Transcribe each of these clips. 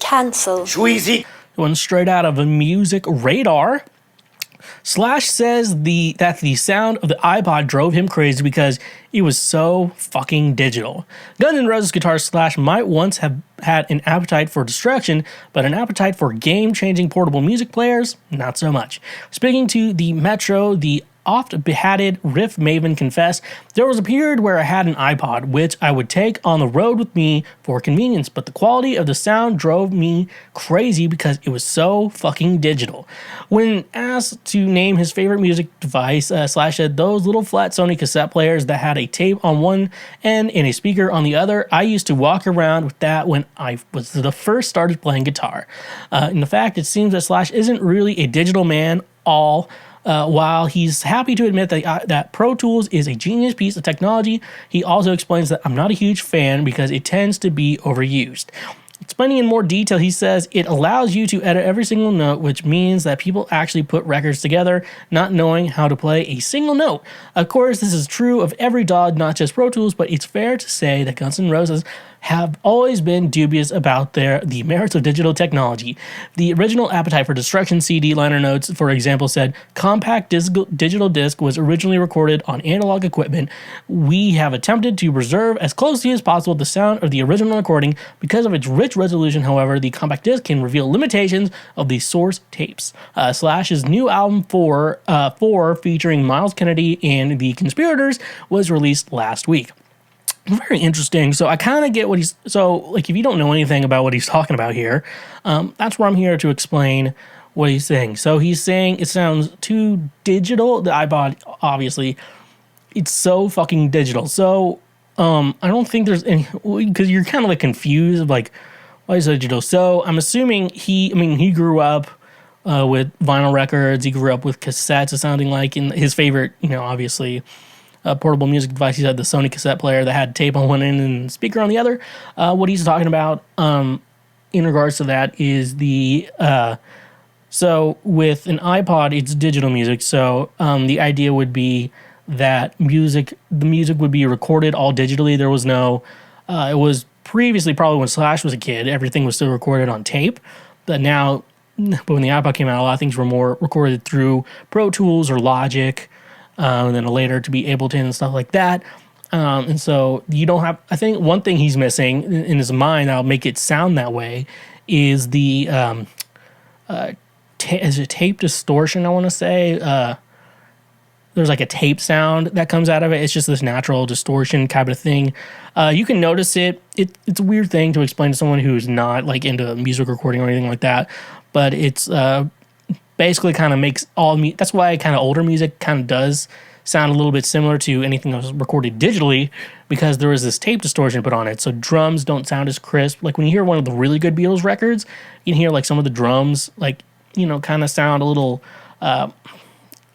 Cancel. Schweezy. One straight out of a music radar. Slash says that the sound of the iPod drove him crazy because it was so fucking digital. Guns N' Roses guitarist Slash might once have had an appetite for destruction, but an appetite for game-changing portable music players, not so much. Speaking to the Metro, the oft-behatted riff maven confessed, there was a period where I had an iPod, which I would take on the road with me for convenience, but the quality of the sound drove me crazy because it was so fucking digital. When asked to name his favorite music device, Slash said, those little flat Sony cassette players that had a tape on one end and a speaker on the other, I used to walk around with that when I was the first started playing guitar. In fact, it seems that Slash isn't really a digital man while he's happy to admit that Pro Tools is a genius piece of technology, he also explains that I'm not a huge fan because it tends to be overused. Explaining in more detail, he says, it allows you to edit every single note, which means that people actually put records together, not knowing how to play a single note. Of course, this is true of every DAW, not just Pro Tools, but it's fair to say that Guns N' Roses have always been dubious about the merits of digital technology. The original Appetite for Destruction CD liner notes, for example, said, compact digital disc was originally recorded on analog equipment. We have attempted to preserve as closely as possible the sound of the original recording. Because of its rich resolution, however, the compact disc can reveal limitations of the source tapes. Slash's new album 4, featuring Miles Kennedy and the Conspirators, was released last week. Very interesting. So I kind of get what if you don't know anything about what he's talking about here, that's where I'm here to explain what he's saying. So he's saying it sounds too digital. The iPod, obviously, it's so fucking digital. So I don't think there's any, because you're kind of like confused of like, why is it digital? So I'm assuming he grew up with vinyl records. He grew up with cassettes, it's sounding like, in his favorite, obviously, portable music device. He had the Sony cassette player that had tape on one end and speaker on the other. What he's talking about in regards to that is so with an iPod, it's digital music. So the idea would be that the music would be recorded all digitally. There was no, it was previously probably when Slash was a kid, everything was still recorded on tape. But when the iPod came out, a lot of things were more recorded through Pro Tools or Logic. And then later to be Ableton and stuff like that. And so you don't have, I think one thing he's missing in his mind that'll make it sound that way is the, is it tape distortion, I want to say? There's like a tape sound that comes out of it. It's just this natural distortion kind of thing. You can notice it. It's a weird thing to explain to someone who's not like into music recording or anything like that. But it's, basically kind of makes that's why kind of older music kind of does sound a little bit similar to anything that was recorded digitally, because there was this tape distortion put on it. So drums don't sound as crisp. Like when you hear one of the really good Beatles records, you can hear like some of the drums, like, kind of sound a little, I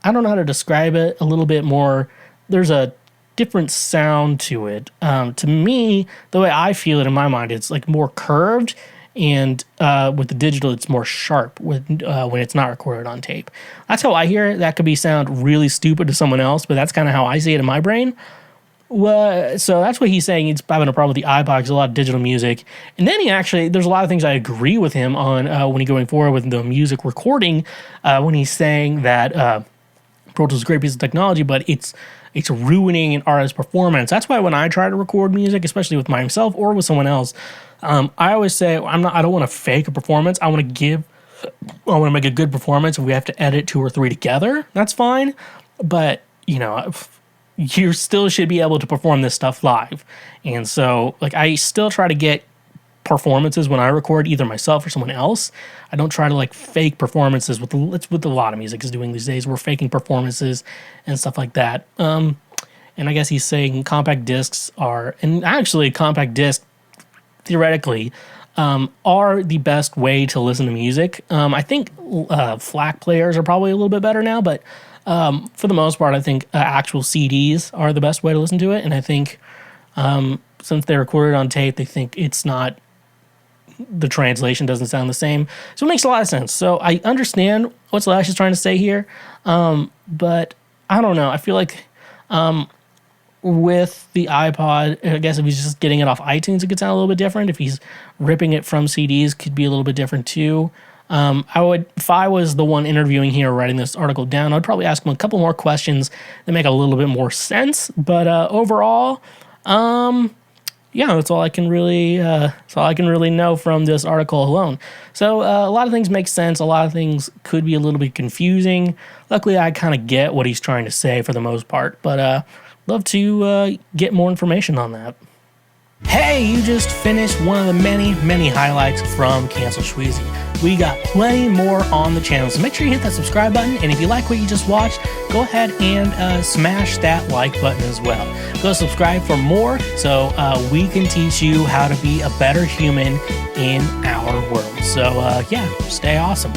don't know how to describe it, a little bit more, there's a different sound to it. To me, the way I feel it in my mind, it's like more curved. And with the digital, it's more sharp when it's not recorded on tape. That's how I hear it. That could sound really stupid to someone else, but that's kind of how I see it in my brain. Well, so that's what he's saying. He's having a problem with the iPod because a lot of digital music. And then there's a lot of things I agree with him on when he's going forward with the music recording, when he's saying that Pro Tools is a great piece of technology, but it's ruining an artist's performance. That's why when I try to record music, especially with myself or with someone else, I always say I don't want to fake a performance. I want to make a good performance. If we have to edit 2 or 3 together, that's fine. But you still should be able to perform this stuff live. And so, I still try to get performances when I record, either myself or someone else. I don't try to fake performances with a lot of music is doing these days. We're faking performances and stuff like that. And I guess he's saying compact discs compact discs theoretically are the best way to listen to music. I think FLAC players are probably a little bit better now, but for the most part, I think actual CDs are the best way to listen to it. And I think since they're recorded on tape, they think the translation doesn't sound the same. So it makes a lot of sense. So I understand what Slash is trying to say here, but I don't know. I feel like with the iPod. I guess if he's just getting it off iTunes, it could sound a little bit different. If he's ripping it from CDs, could be a little bit different too. If I was the one interviewing here, writing this article down, I'd probably ask him a couple more questions that make a little bit more sense. But overall, yeah, that's all I can really know from this article alone. So a lot of things make sense. A lot of things could be a little bit confusing. Luckily, I kind of get what he's trying to say for the most part. But love to get more information on that. Hey, you just finished one of the many, many highlights from Cancel Schweezy. We got plenty more on the channel, so make sure you hit that subscribe button, and if you like what you just watched, go ahead and smash that like button as well. Go subscribe for more so we can teach you how to be a better human in our world. So yeah, stay awesome.